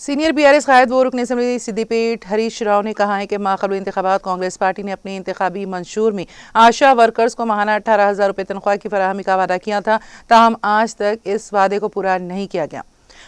Senior BRS कायद व रुकन assembly Siddipet Harish Rao ने कहा है कि माकबल इंतखाबात कांग्रेस पार्टी ने अपने इंतखाबी मंशूर में आशा वर्कर्स को माहाना 18,000 रुपये तनख्वाह की फराहमी का वादा किया था, ताहम आज तक इस वादे को पूरा नहीं किया गया।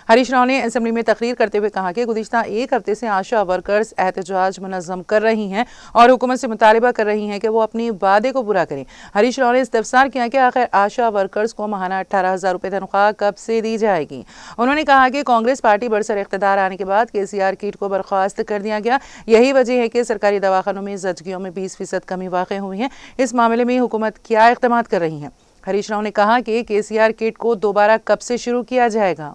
हरीश राव ने असम्बली में तकरीर करते हुए कहा कि गुज़िश्ता एक हफ्ते से आशा वर्कर्स एहतजाज मुनज़्ज़म कर रही हैं और हुकूमत से मुतालबा कर रही हैं कि वो अपनी वादे को पूरा करें। हरीश राव ने इस्तफसार किया कि आखिर आशा वर्कर्स को माहाना 18,000 रुपये तनख्वाह कब से दी जाएगी। उन्होंने कहा कि कांग्रेस पार्टी बरसर इख्तिदार आने के बाद KCR किट को बर्खास्त कर दिया गया। यही वजह है कि सरकारी दवाखानों में ज़चगियों में 20% कमी वाक़ हुई है। इस मामले में हुकूमत क्या इक़दाम कर रही है। हरीश राव ने कहा कि KCR किट को दोबारा कब से शुरू किया जाएगा।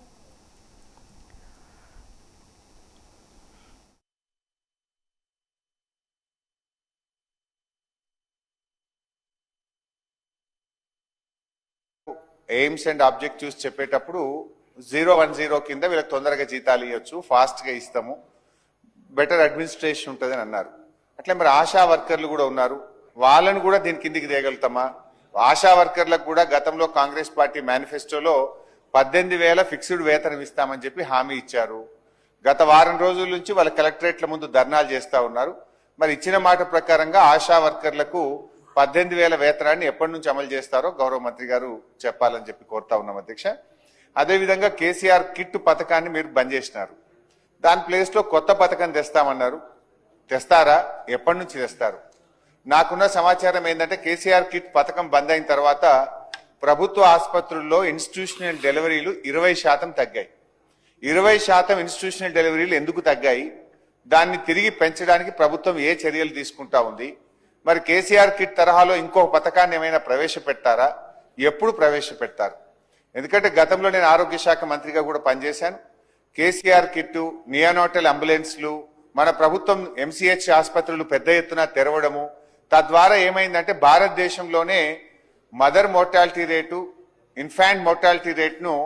ఎయిమ్స్ అండ్ ఆబ్జెక్టివ్స్ చెప్పేటప్పుడు 010 కింద వీళ్ళకి తొందరగా జీతాలు ఇవ్వచ్చు, ఫాస్ట్గా ఇస్తాము, బెటర్ అడ్మినిస్ట్రేషన్ ఉంటుందని అన్నారు. అట్లా మరి ఆశా వర్కర్లు కూడా ఉన్నారు, వాళ్ళని కూడా దీని కిందికి తేగలుగుతామా? ఆశా వర్కర్లకు కూడా గతంలో కాంగ్రెస్ పార్టీ మేనిఫెస్టోలో 18,000 ఫిక్స్డ్ వేతనం ఇస్తామని చెప్పి హామీ ఇచ్చారు. గత వారం రోజుల నుంచి వాళ్ళ కలెక్టరేట్ల ముందు ధర్నాలు చేస్తా ఉన్నారు. మరి ఇచ్చిన మాట ప్రకారంగా ఆశా వర్కర్లకు 18,000 వేతనాన్ని ఎప్పటి నుంచి అమలు చేస్తారో గౌరవ మంత్రి గారు చెప్పాలని చెప్పి కోరుతా ఉన్నాం అధ్యక్ష. అదేవిధంగా KCR కిట్ పథకాన్ని మీరు బంద్ చేసినారు, దాని ప్లేస్ లో కొత్త పథకం తెస్తామన్నారు. తెస్తారా? ఎప్పటి నుంచి తెస్తారు? నాకున్న సమాచారం ఏంటంటే KCR కిట్ పథకం బంద్ అయిన తర్వాత ప్రభుత్వ ఆసుపత్రుల్లో ఇన్స్టిట్యూషనల్ డెలివరీలు 20% తగ్గాయి. 20% ఇన్స్టిట్యూషనల్ డెలివరీలు ఎందుకు తగ్గాయి? దాన్ని తిరిగి పెంచడానికి ప్రభుత్వం ఏ చర్యలు తీసుకుంటా ఉంది? మరి KCR కిట్ తరహాలో ఇంకో పథకాన్ని ఏమైనా ప్రవేశపెట్టారా? ఎప్పుడు ప్రవేశపెడతారు? ఎందుకంటే గతంలో నేను ఆరోగ్య శాఖ మంత్రిగా కూడా పనిచేశాను. KCR కిట్, నియోనాటల్ అంబులెన్స్లు, మన ప్రభుత్వం MCH ఆసుపత్రులు పెద్ద ఎత్తున తెరవడము, తద్వారా ఏమైందంటే భారతదేశంలోనే mother mortality rate, infant mortality రేటును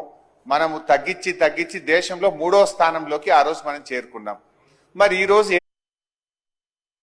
మనము తగ్గించి దేశంలో 3వ స్థానంలోకి ఆ రోజు మనం చేరుకున్నాం. మరి ఈ రోజు